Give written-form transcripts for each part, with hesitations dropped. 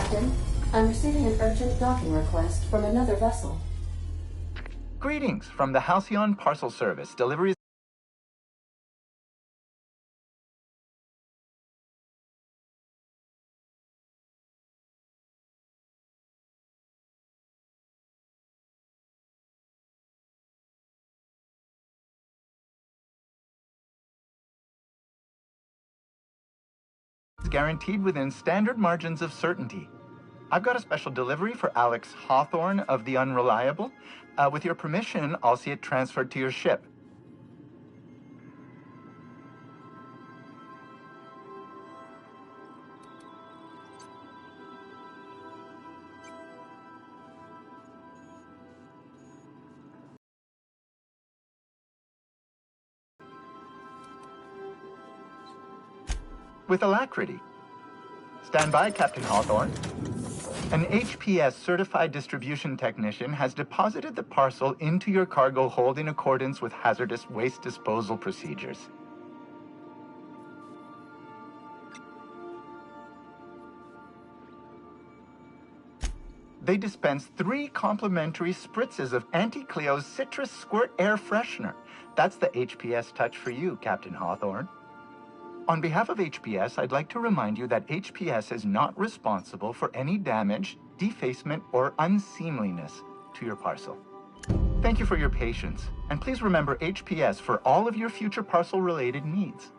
Captain, I'm receiving an urgent docking request from another vessel. Greetings from the Halcyon Parcel Service. Deliveries guaranteed within standard margins of certainty. I've got a special delivery for Alex Hawthorne of the Unreliable. With your permission, I'll see it transferred to your ship. With alacrity. Stand by, Captain Hawthorne. An HPS certified distribution technician has deposited the parcel into your cargo hold in accordance with hazardous waste disposal procedures. They dispense 3 complimentary spritzes of Anti-Cleo's Citrus Squirt Air Freshener. That's the HPS touch for you, Captain Hawthorne. On behalf of HPS, I'd like to remind you that HPS is not responsible for any damage, defacement, or unseemliness to your parcel. Thank you for your patience, and please remember HPS for all of your future parcel-related needs.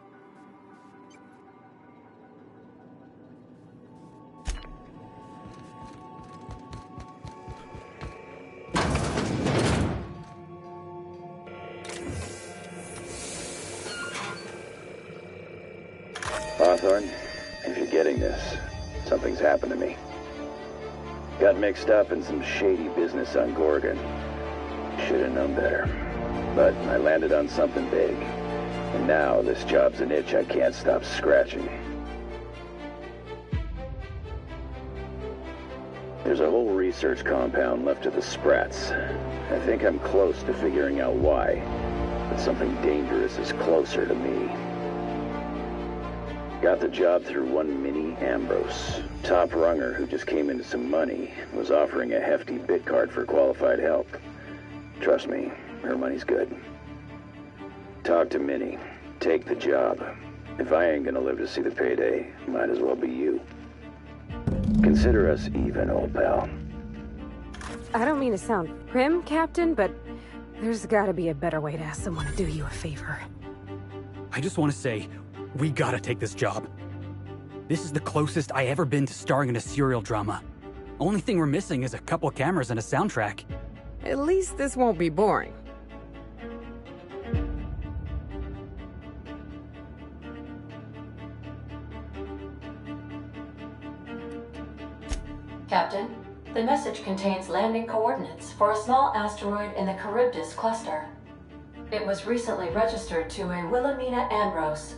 Hawthorne, if you're getting this, something's happened to me. Got mixed up in some shady business on Gorgon. Should have known better. But I landed on something big. And now this job's an itch I can't stop scratching. There's a whole research compound left of the Sprats. I think I'm close to figuring out why. But something dangerous is closer to me. Got the job through one Minnie Ambrose. Top runger who just came into some money, was offering a hefty bit card for qualified help. Trust me, her money's good. Talk to Minnie. Take the job. If I ain't gonna live to see the payday, might as well be you. Consider us even, old pal. I don't mean to sound prim, Captain, but there's gotta be a better way to ask someone to do you a favor. I just want to say, we gotta take this job. This is the closest I ever been to starring in a serial drama. Only thing we're missing is a couple cameras and a soundtrack. At least this won't be boring. Captain, the message contains landing coordinates for a small asteroid in the Charybdis cluster. It was recently registered to a Wilhelmina Ambrose.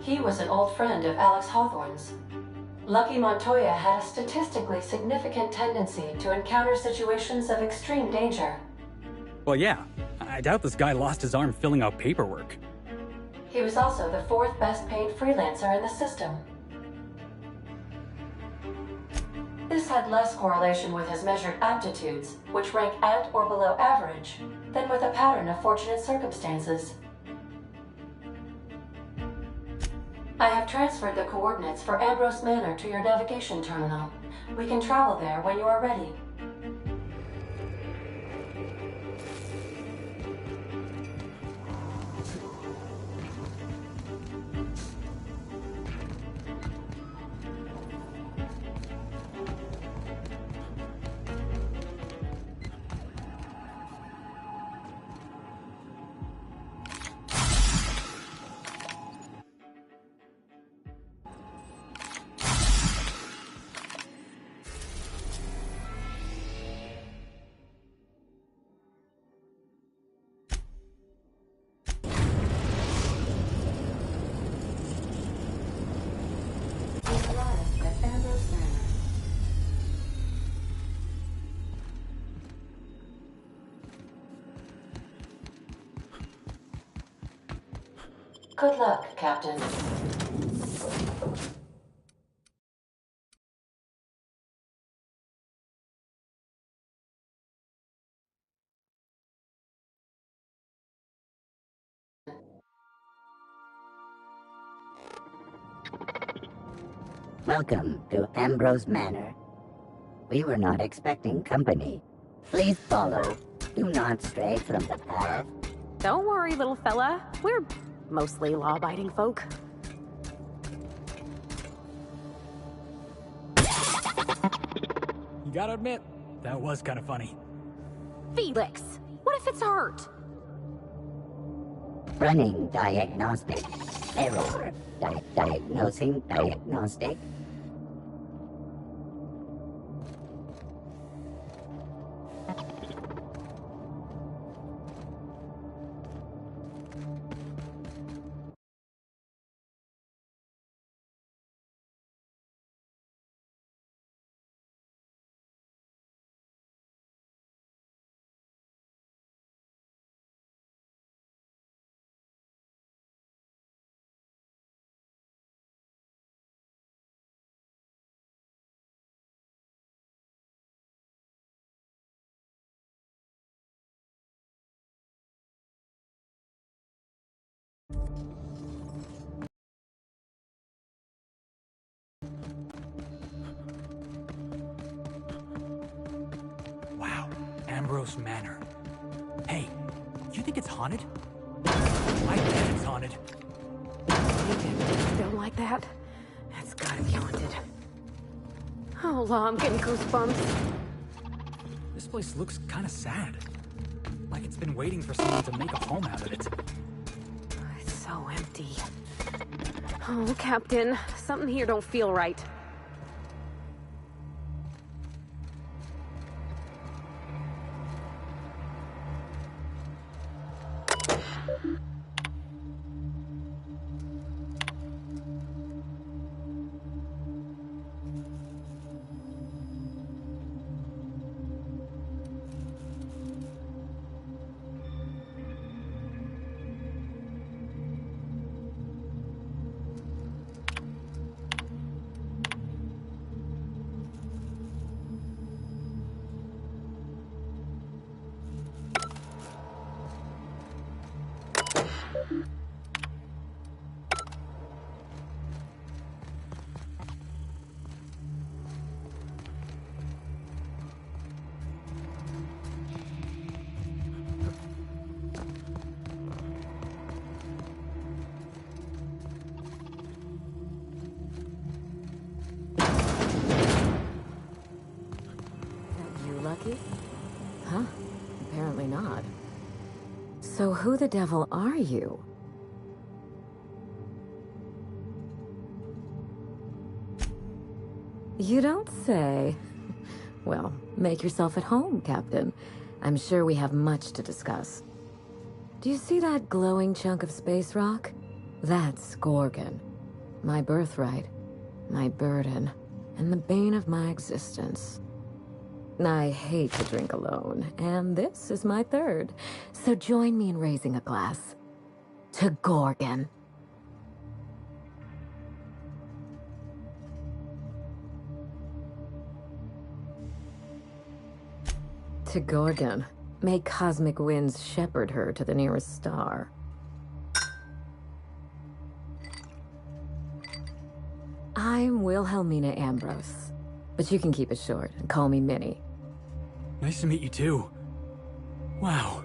He was an old friend of Alex Hawthorne's. Lucky Montoya had a statistically significant tendency to encounter situations of extreme danger. Well, yeah. I doubt this guy lost his arm filling out paperwork. He was also the 4th best paid freelancer in the system. This had less correlation with his measured aptitudes, which rank at or below average, than with a pattern of fortunate circumstances. I have transferred the coordinates for Ambrose Manor to your navigation terminal. We can travel there when you are ready. Good luck, Captain. Welcome to Ambrose Manor. We were not expecting company. Please follow. Do not stray from the path. Don't worry, little fella. We're mostly law-abiding folk. You gotta admit, that was kind of funny. Felix! What if it's hurt? Running diagnostic. Error. Diagnosing diagnostic. Wow, Ambrose Manor. Hey, you think it's haunted? I bet it's haunted. You don't like that? That's gotta be haunted. Oh, law, I'm getting goosebumps. This place looks kind of sad. Like it's been waiting for someone to make a home out of it. It's so empty. Oh, Captain, something here don't feel right. Lucky? Huh? Apparently not. So who the devil are you? You don't say. Well, make yourself at home, Captain. I'm sure we have much to discuss. Do you see that glowing chunk of space rock? That's Gorgon. My birthright, my burden, and the bane of my existence. I hate to drink alone, and this is my third. So join me in raising a glass. To Gorgon. To Gorgon. May cosmic winds shepherd her to the nearest star. I'm Wilhelmina Ambrose, but you can keep it short and call me Minnie. Nice to meet you too. Wow.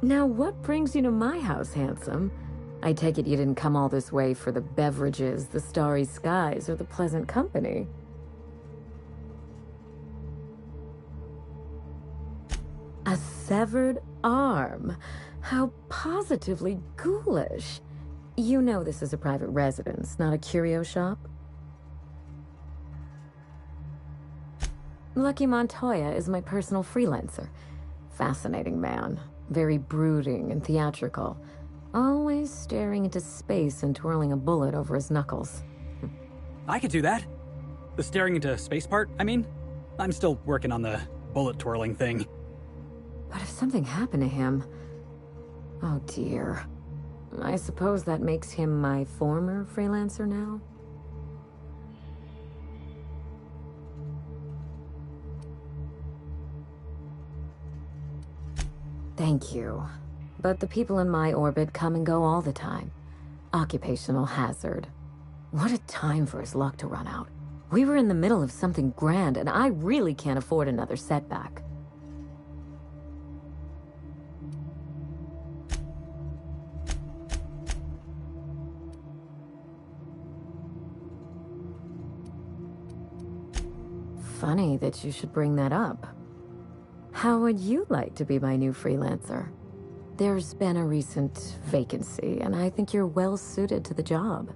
Now what brings you to my house, handsome? I take it you didn't come all this way for the beverages, the starry skies, or the pleasant company. A severed arm. How positively ghoulish. You know this is a private residence, not a curio shop? Lucky Montoya is my personal freelancer. Fascinating man. Very brooding and theatrical. Always staring into space and twirling a bullet over his knuckles. I could do that. The staring into space part, I mean. I'm still working on the bullet twirling thing. But if something happened to him... Oh dear. I suppose that makes him my former freelancer now? Thank you. But the people in my orbit come and go all the time. Occupational hazard. What a time for his luck to run out. We were in the middle of something grand, and I really can't afford another setback. Funny that you should bring that up. How would you like to be my new freelancer? There's been a recent vacancy, and I think you're well suited to the job.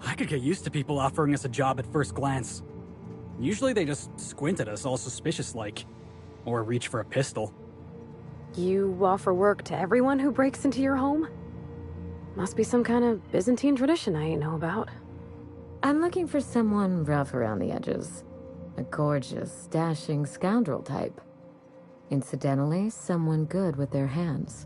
I could get used to people offering us a job at first glance. Usually they just squint at us all suspicious-like. Or reach for a pistol. You offer work to everyone who breaks into your home? Must be some kind of Byzantine tradition I ain't know about. I'm looking for someone rough around the edges. A gorgeous, dashing scoundrel type. Incidentally, someone good with their hands.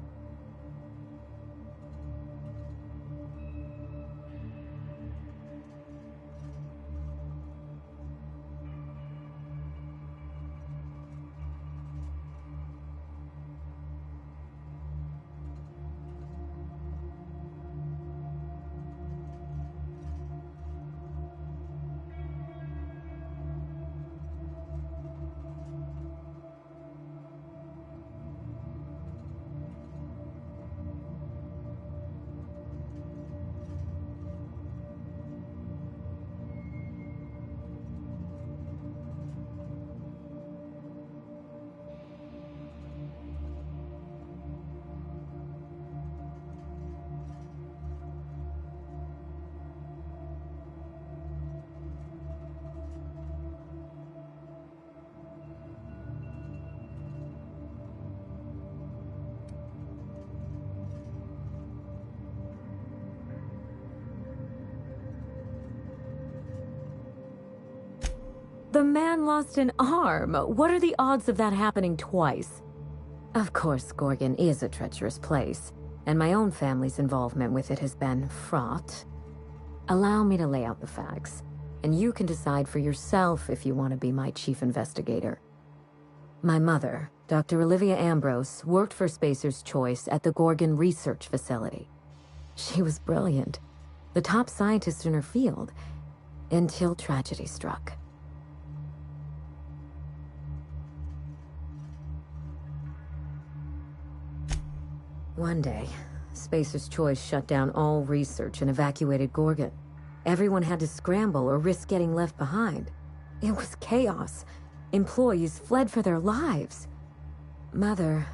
The man lost an arm. What are the odds of that happening twice? Of course, Gorgon is a treacherous place, and my own family's involvement with it has been fraught. Allow me to lay out the facts, and you can decide for yourself if you want to be my chief investigator. My mother, Dr. Olivia Ambrose, worked for Spacer's Choice at the Gorgon Research Facility. She was brilliant, the top scientist in her field, until tragedy struck. One day, Spacer's Choice shut down all research and evacuated Gorgon. Everyone had to scramble or risk getting left behind. It was chaos. Employees fled for their lives. Mother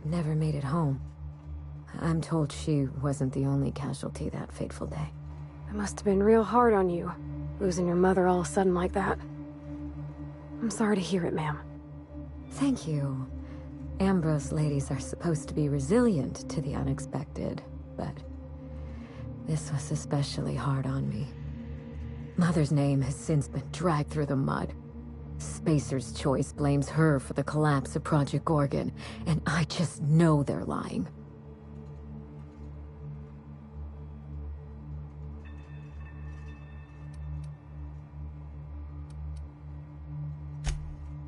never made it home. I'm told she wasn't the only casualty that fateful day. It must have been real hard on you, losing your mother all of a sudden like that. I'm sorry to hear it, ma'am. Thank you. Ambrose ladies are supposed to be resilient to the unexpected, but this was especially hard on me. Mother's name has since been dragged through the mud. Spacer's Choice blames her for the collapse of Project Gorgon, and I just know they're lying.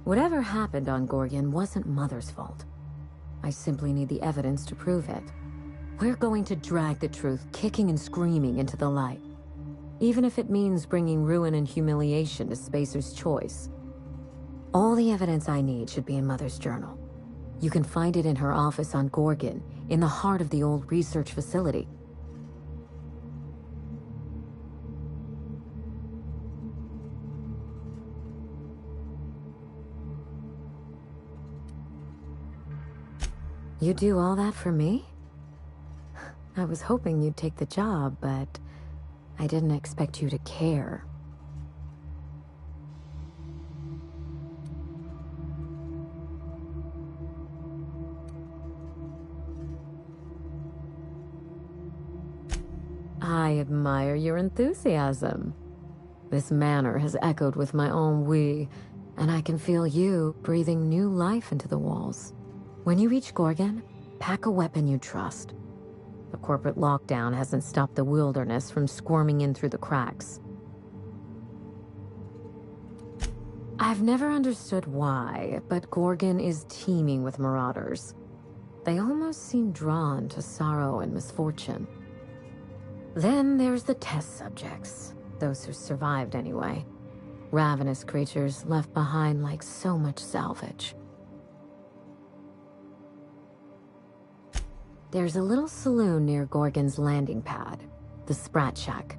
Whatever happened on Gorgon wasn't Mother's fault. I simply need the evidence to prove it. We're going to drag the truth kicking and screaming into the light. Even if it means bringing ruin and humiliation to Spacer's Choice. All the evidence I need should be in Mother's journal. You can find it in her office on Gorgon, in the heart of the old research facility. You do all that for me? I was hoping you'd take the job, but I didn't expect you to care. I admire your enthusiasm. This manor has echoed with my ennui, and I can feel you breathing new life into the walls. When you reach Gorgon, pack a weapon you trust. The corporate lockdown hasn't stopped the wilderness from squirming in through the cracks. I've never understood why, but Gorgon is teeming with marauders. They almost seem drawn to sorrow and misfortune. Then there's the test subjects, those who survived anyway. Ravenous creatures left behind like so much salvage. There's a little saloon near Gorgon's landing pad, the Sprat Shack.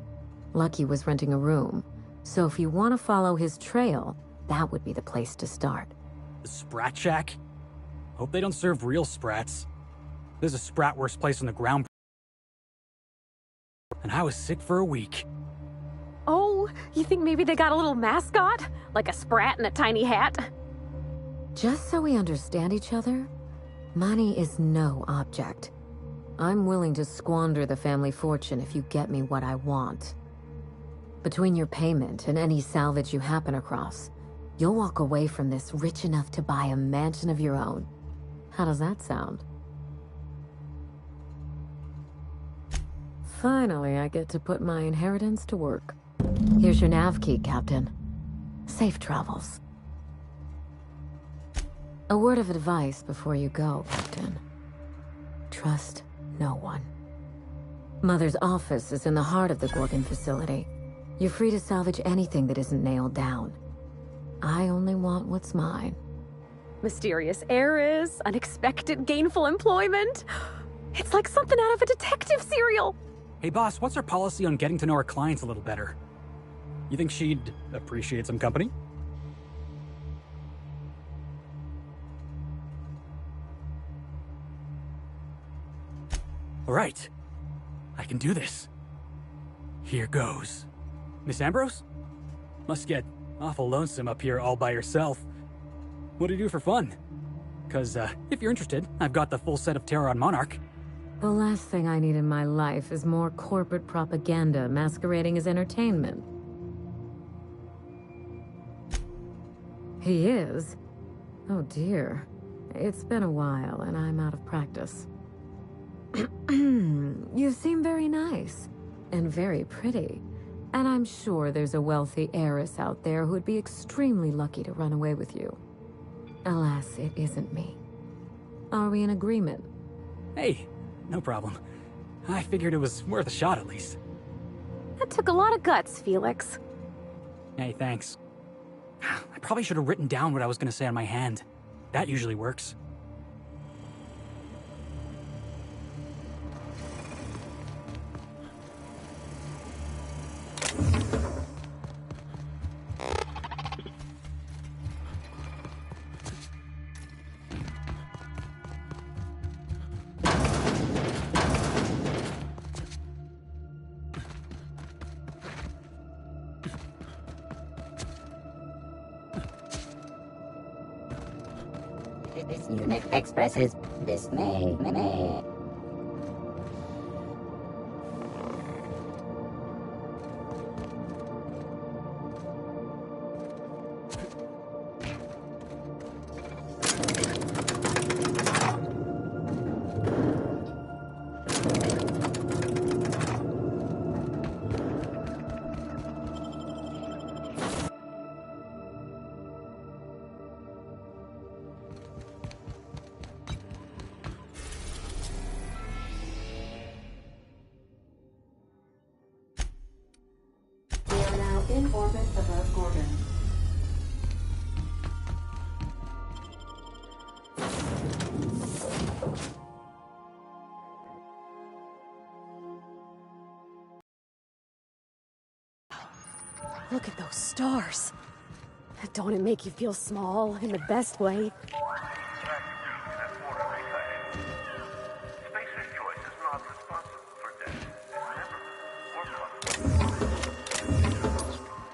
Lucky was renting a room, so if you want to follow his trail, that would be the place to start. The Sprat Shack? Hope they don't serve real sprats. There's a sprat worst place on the ground. And I was sick for a week. Oh, you think maybe they got a little mascot? Like a sprat in a tiny hat? Just so we understand each other, money is no object. I'm willing to squander the family fortune if you get me what I want. Between your payment and any salvage you happen across, you'll walk away from this rich enough to buy a mansion of your own. How does that sound? Finally, I get to put my inheritance to work. Here's your nav key, Captain. Safe travels. A word of advice before you go, Captain. Trust no one. Mother's office is in the heart of the Gorgon facility. You're free to salvage anything that isn't nailed down. I only want what's mine. Mysterious heiress, unexpected gainful employment. It's like something out of a detective serial. Hey boss, what's our policy on getting to know our clients a little better? You think she'd appreciate some company? All right, I can do this. Here goes. Miss Ambrose? Must get awful lonesome up here all by yourself. What do you do for fun? Because if you're interested, I've got the full set of Terran Monarch. The last thing I need in my life is more corporate propaganda masquerading as entertainment. He is? Oh dear. It's been a while and I'm out of practice. You seem very nice and very pretty. And I'm sure there's a wealthy heiress out there who'd be extremely lucky to run away with you. Alas, it isn't me. Are we in agreement? Hey, no problem. I figured it was worth a shot at least. That took a lot of guts, Felix. Hey, thanks. I probably should have written down what I was going to say on my hand. That usually works. This unit expresses dismay. We are now in orbit above Gorgon. Look at those stars. Don't it make you feel small in the best way? Spacer's choice is not responsible for death,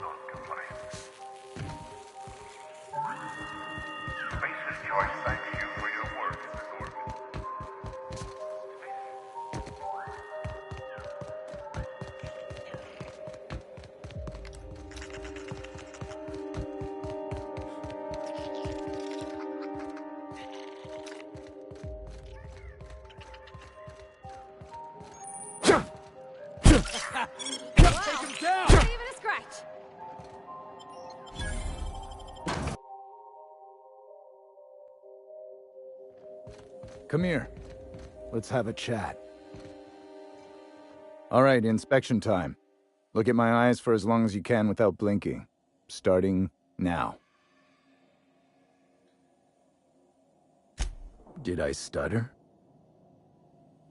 non-compliance. Spacer's choice thanks you for your work in the Gorgon. Come here. Let's have a chat. All right, inspection time. Look at my eyes for as long as you can without blinking. Starting now. Did I stutter?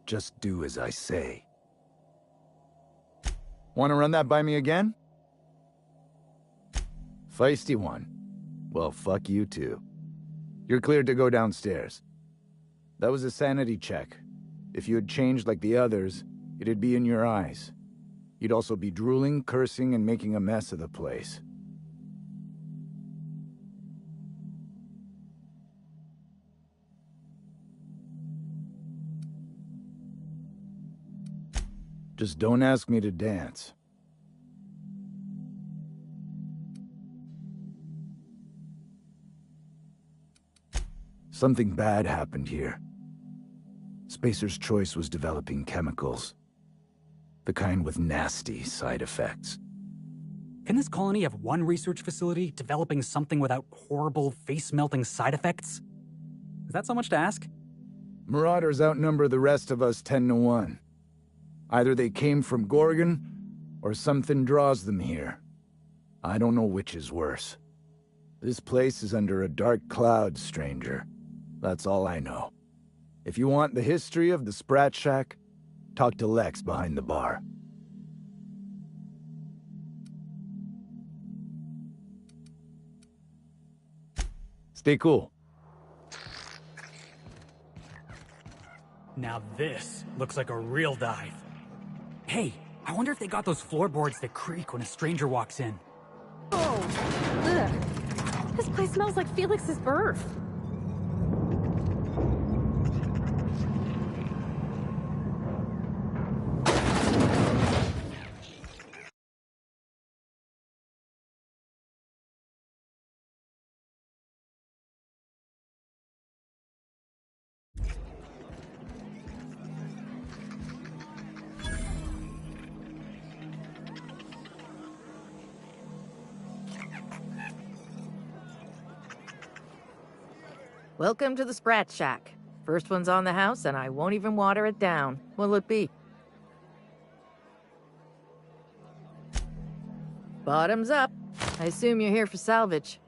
Just do as I say. Want to run that by me again? Feisty one. Well, fuck you too. You're cleared to go downstairs. That was a sanity check. If you had changed like the others, it'd be in your eyes. You'd also be drooling, cursing, and making a mess of the place. Just don't ask me to dance. Something bad happened here. Spacer's Choice was developing chemicals. The kind with nasty side effects. Can this colony have one research facility developing something without horrible, face-melting side effects? Is that so much to ask? Marauders outnumber the rest of us 10 to 1. Either they came from Gorgon, or something draws them here. I don't know which is worse. This place is under a dark cloud, stranger. That's all I know. If you want the history of the Sprat Shack, talk to Lex behind the bar. Stay cool. Now this looks like a real dive. Hey, I wonder if they got those floorboards that creak when a stranger walks in. Oh, ugh. This place smells like Felix's birth. Welcome to the Sprat Shack. First one's on the house, and I won't even water it down. What'll it be? Bottoms up. I assume you're here for salvage.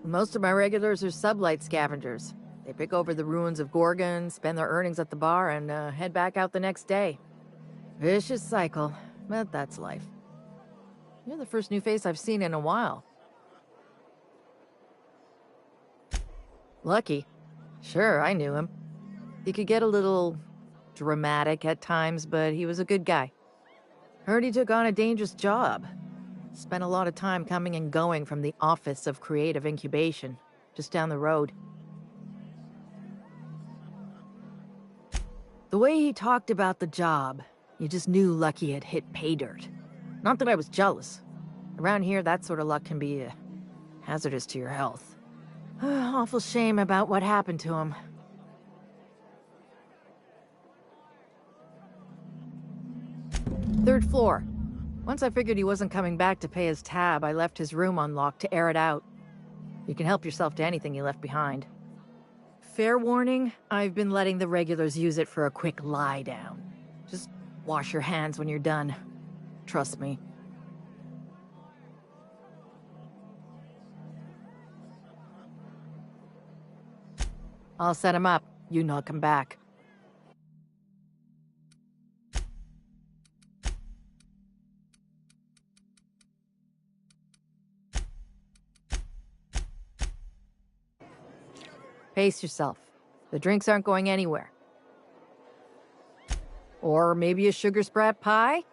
Most of my regulars are sublight scavengers. They pick over the ruins of Gorgon, spend their earnings at the bar, and head back out the next day. Vicious cycle, but that's life. You're the first new face I've seen in a while. Lucky. Sure, I knew him. He could get a little dramatic at times, but he was a good guy. Heard he took on a dangerous job. Spent a lot of time coming and going from the Office of Creative Incubation, just down the road. The way he talked about the job, you just knew Lucky had hit pay dirt. Not that I was jealous. Around here, that sort of luck can be hazardous to your health. Awful shame about what happened to him. Third floor. Once I figured he wasn't coming back to pay his tab, I left his room unlocked to air it out. You can help yourself to anything you left behind. Fair warning, I've been letting the regulars use it for a quick lie down. Just wash your hands when you're done. Trust me. I'll set him up. You knock him back. Pace yourself. The drinks aren't going anywhere. Or maybe a sugar sprat pie?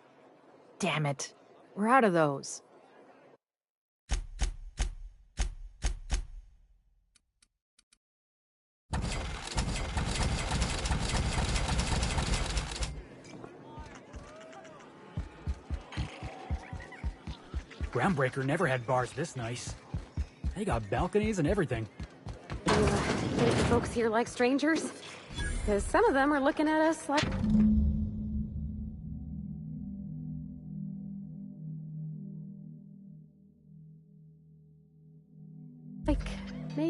Damn it. We're out of those. Groundbreaker never had bars this nice. They got balconies and everything. Think the folks here like strangers? Because some of them are looking at us like...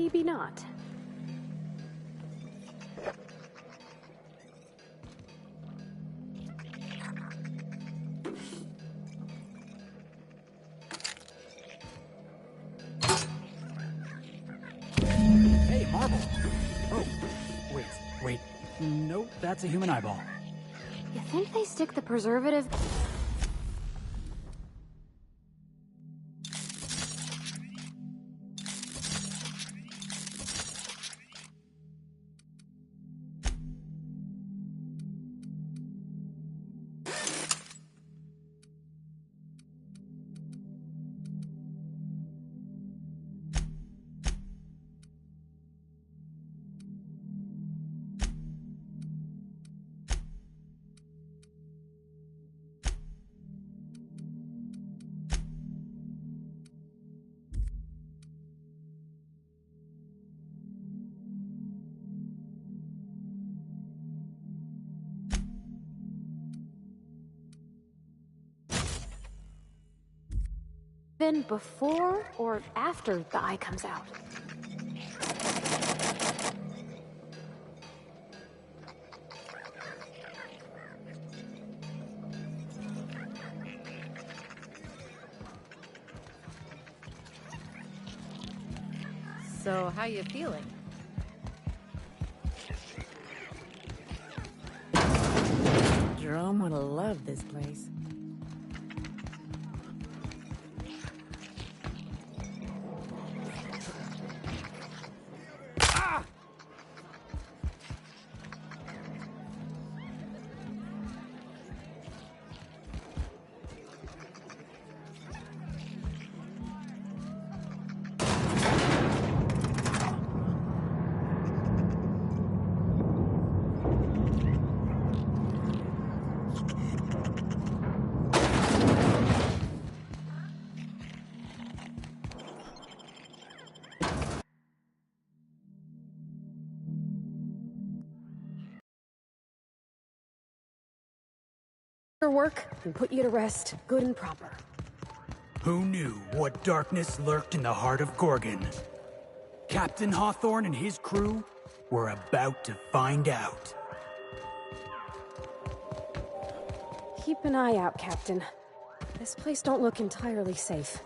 maybe not. Hey, Marble! Oh, wait. Nope, that's a human eyeball. You think they stick the preservative... Been before or after the eye comes out? So, how you feeling? Jerome would have loved this place. Your work and put you to rest, good and proper. Who knew what darkness lurked in the heart of Gorgon? Captain Hawthorne and his crew were about to find out. Keep an eye out, Captain. This place don't look entirely safe.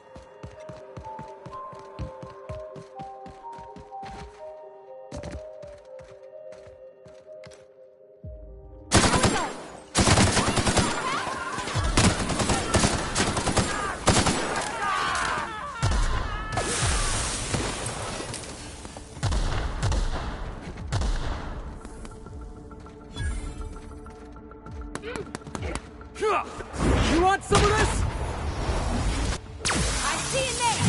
You want some of this? I see it there!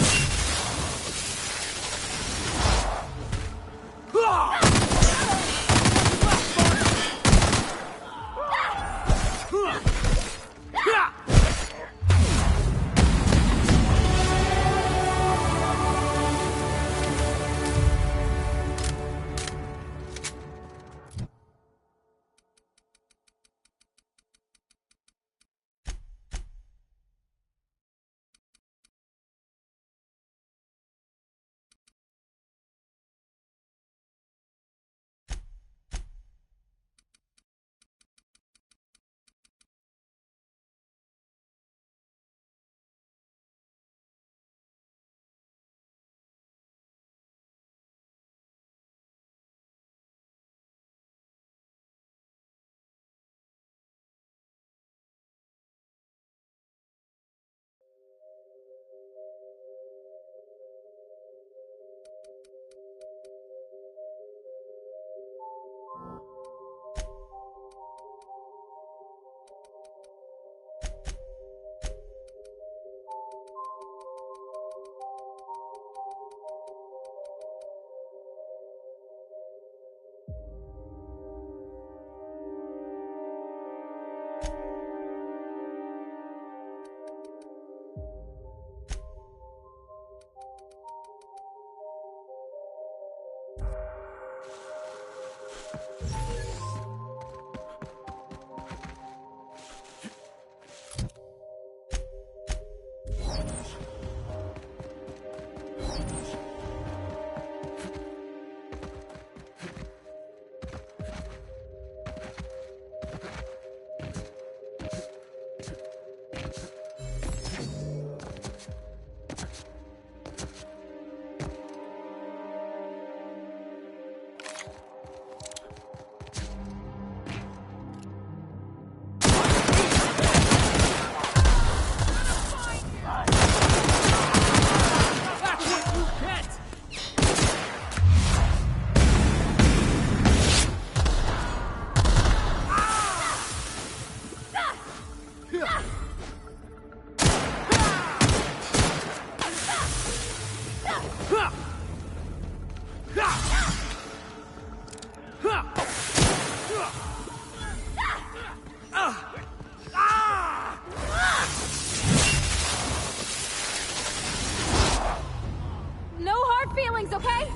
No hard feelings, okay?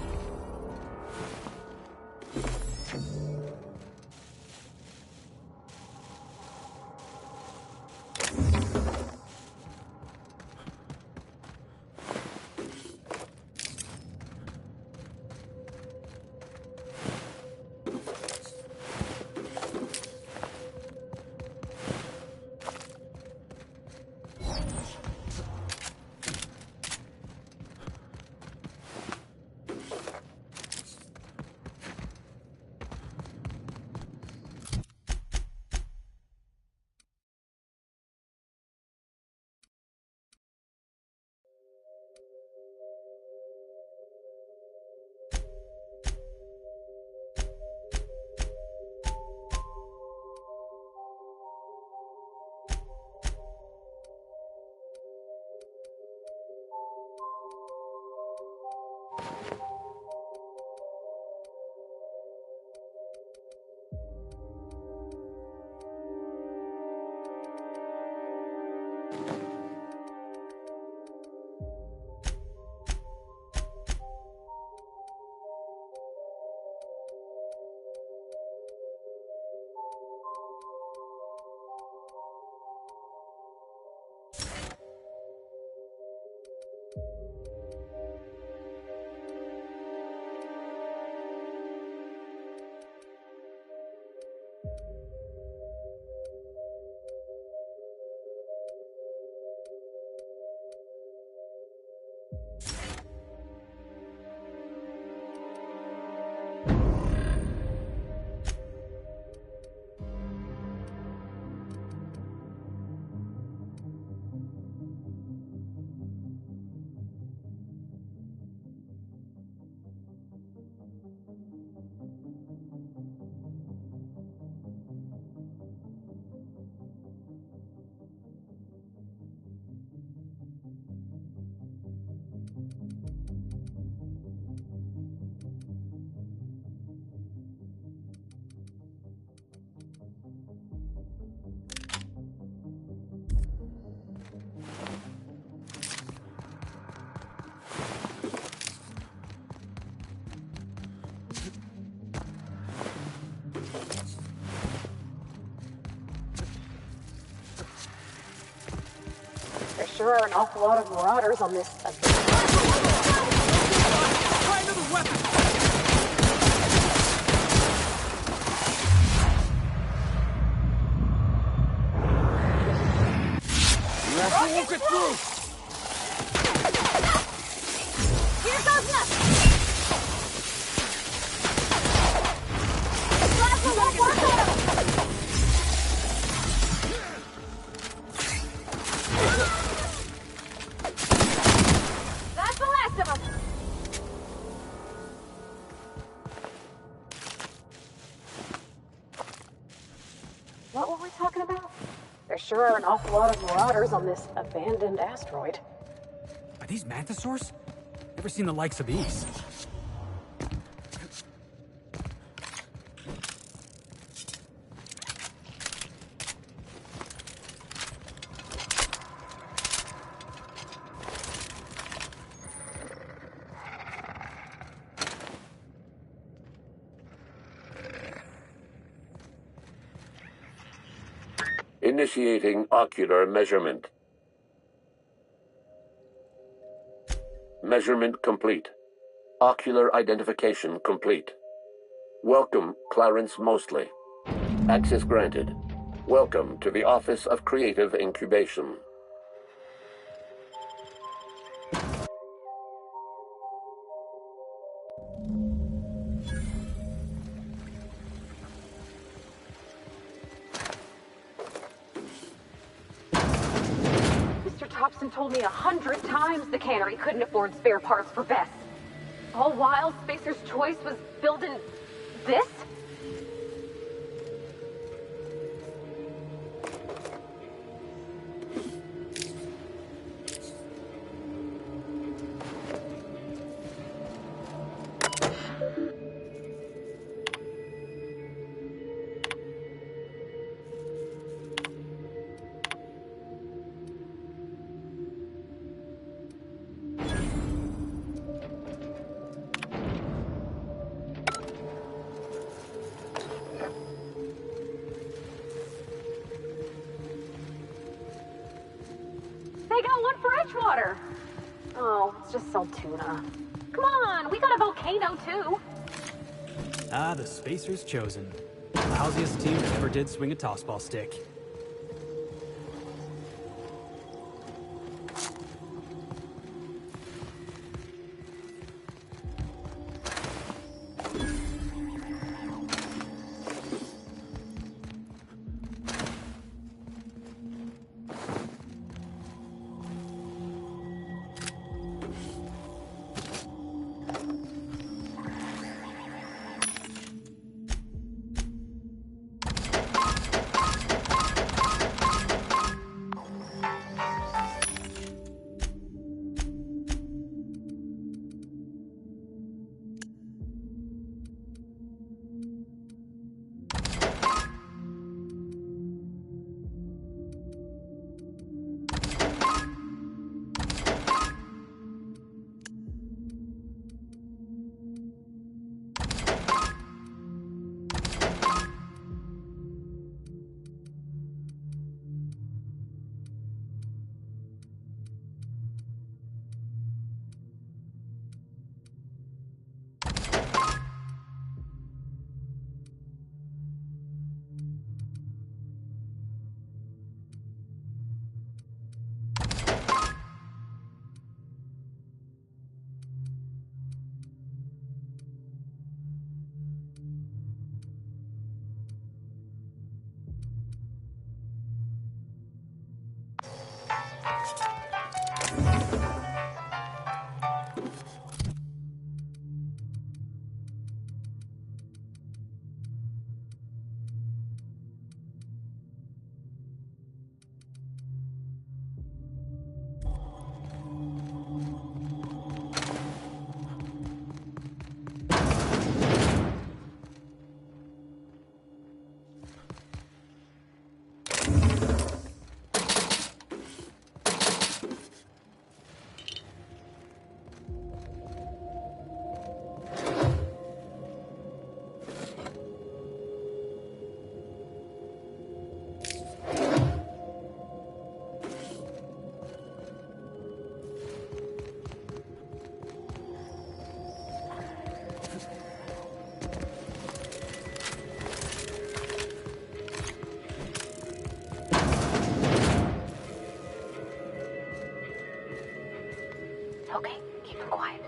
There sure are an awful lot of marauders on this. Try another weapon! Walk it through! Here goes nothing! That's the last of them! What were we talking about? There sure are an awful lot of marauders on this abandoned asteroid. Are these mantisaurs? Never seen the likes of these. Initiating ocular measurement. Measurement complete. Ocular identification complete. Welcome, Clarence Mostly. Access granted. Welcome to the Office of Creative Incubation. Thompson told me 100 times the cannery couldn't afford spare parts for Bess. All while Spacer's Choice was building this? They got one for Edgewater. Oh, let's just sell tuna. Come on, we got a volcano too. Ah, the Spacers chosen. The lousiest team that ever did swing a tossball stick. Okay, keep it quiet.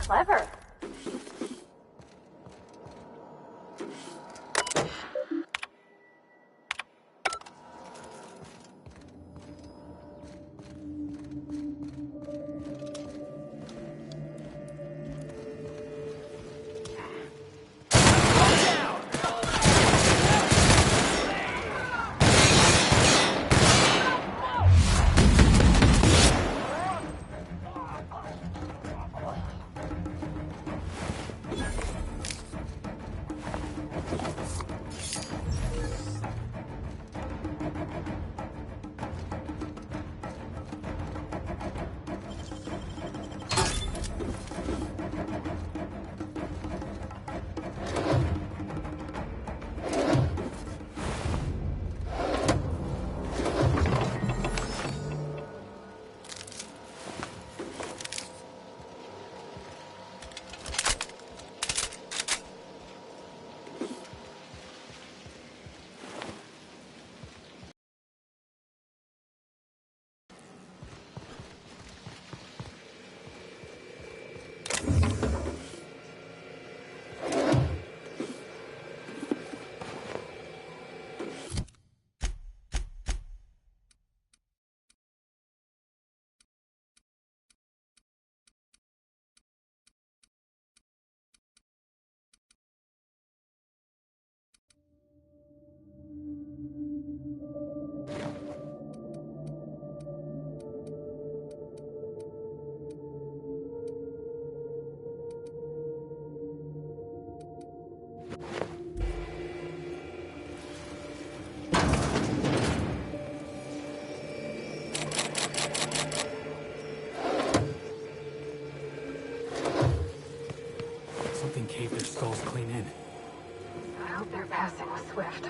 Clever. Something caved their skulls clean in. I hope their passing was swift.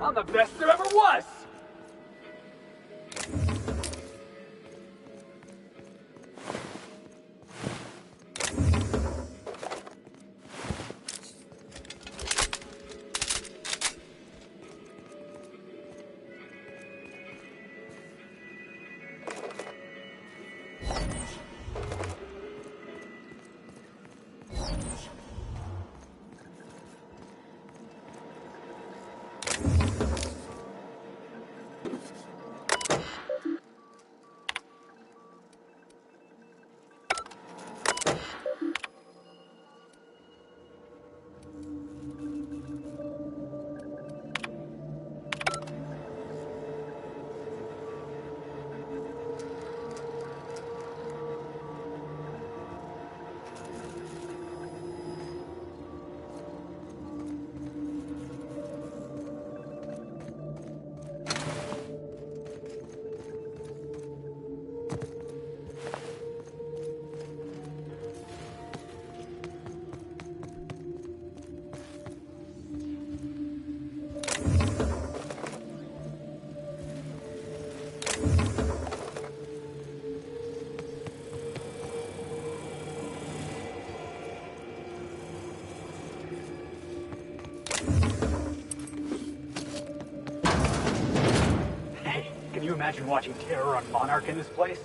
I'm the best there ever was! Can you imagine watching Terror on Monarch in this place?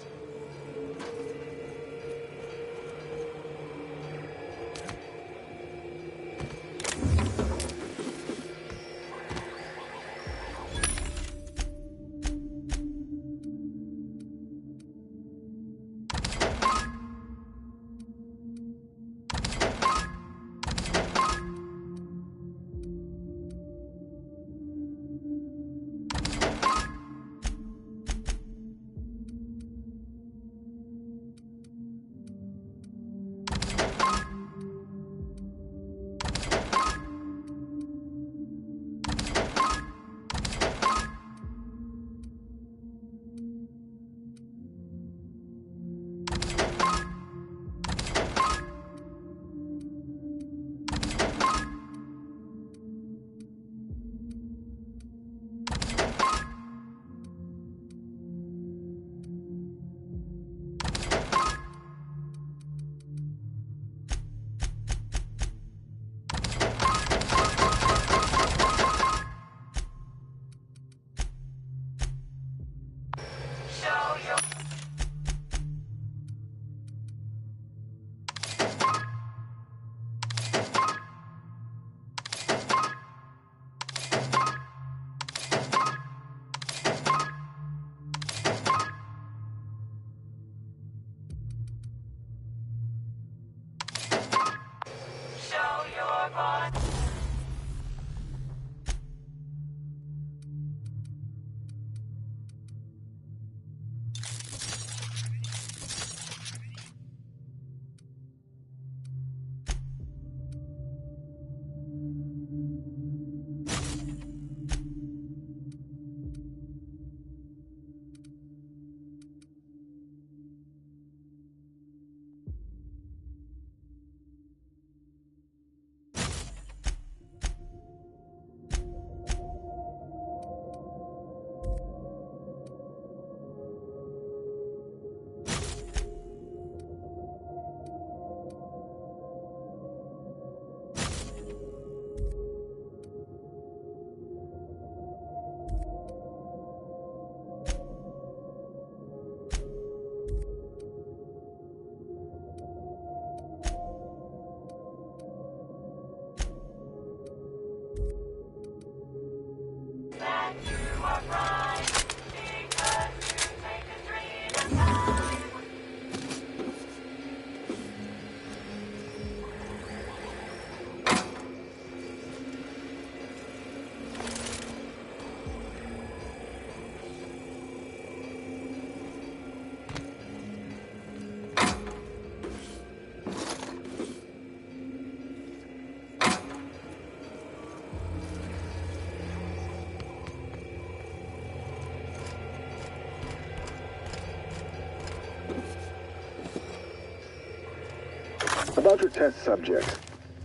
About your test subject,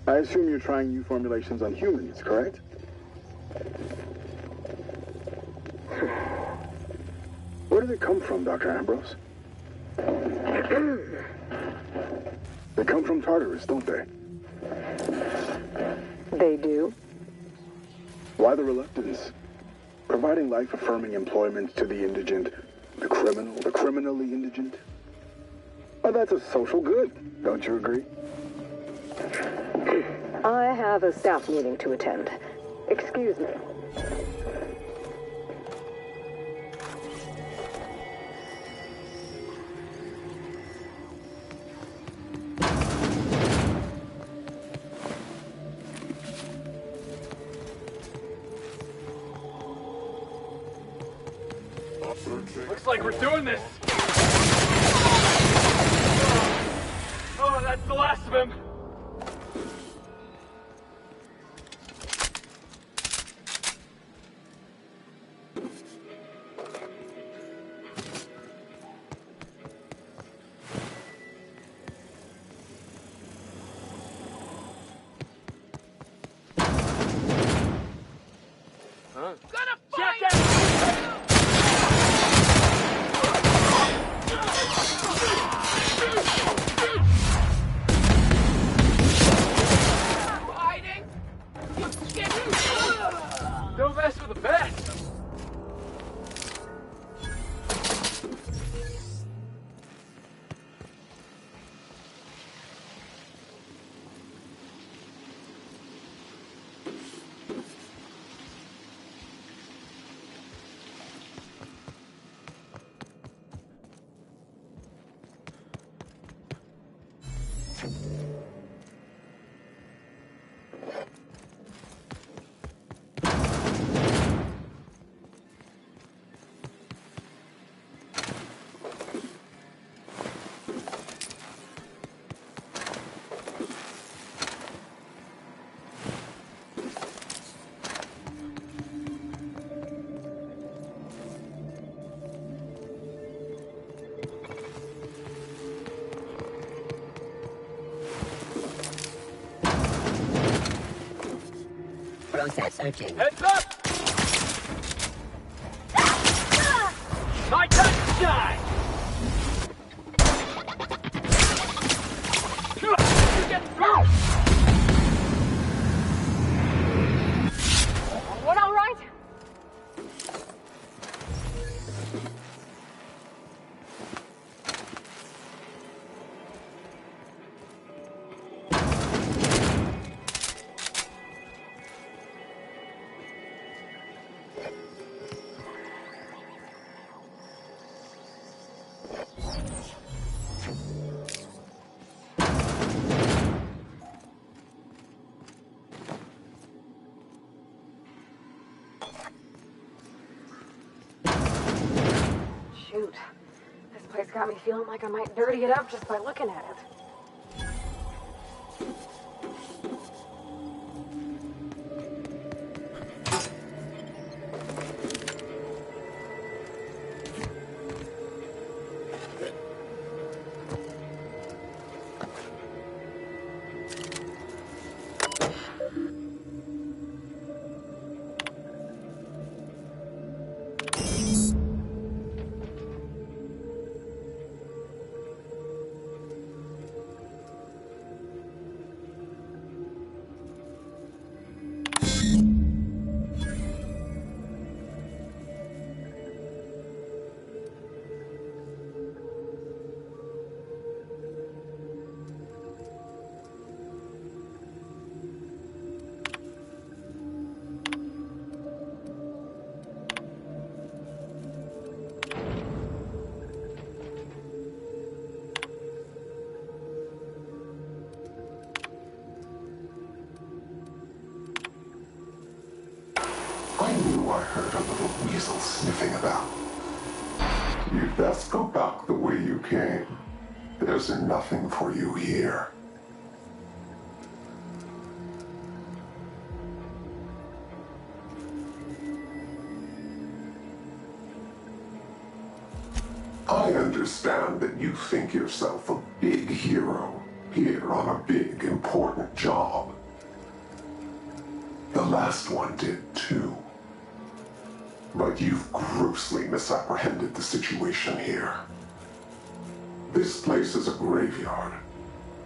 I assume you're trying new formulations on humans, correct? Where did it come from, Dr. Ambrose? They come from Tartarus, don't they? They do. Why the reluctance? Providing life-affirming employment to the indigent, the criminally indigent? Well, that's a social good, don't you agree? I have a staff meeting to attend. Excuse me. Looks like we're doing this. Oh, that's the last of him. No mess with the best. process searching. Heads up! My time to shine! You get through! What, all right? Shoot. This place got me feeling like I might dirty it up just by looking at it. I knew I heard a little weasel sniffing about. You'd best go back the way you came. There's nothing for you here. I understand that you think yourself a big hero here on a big, important job. The last one did too. But you've grossly misapprehended the situation here. This place is a graveyard.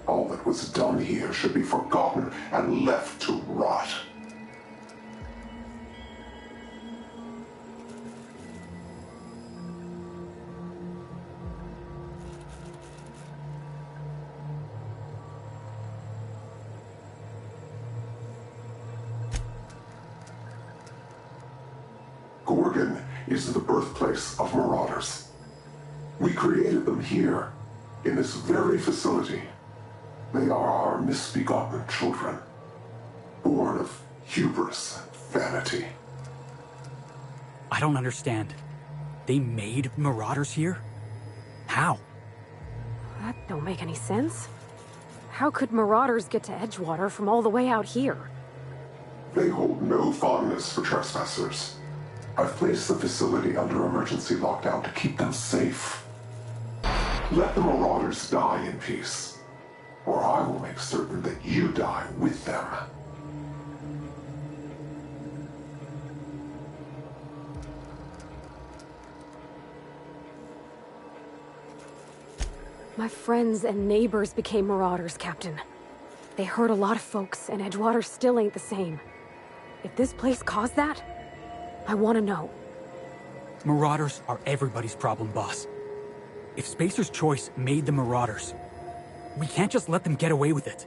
All that was done here should be forgotten and left to rot. Gorgon is the birthplace of Marauders. We created them here, in this very facility. They are our misbegotten children, born of hubris and vanity. I don't understand. They made Marauders here? How? That don't make any sense. How could Marauders get to Edgewater from all the way out here? They hold no fondness for trespassers. I've placed the facility under emergency lockdown to keep them safe. Let the Marauders die in peace, or I will make certain that you die with them. My friends and neighbors became Marauders, Captain. They hurt a lot of folks, and Edgewater still ain't the same. If this place caused that, I want to know. Marauders are everybody's problem, boss. If Spacer's Choice made the Marauders, we can't just let them get away with it.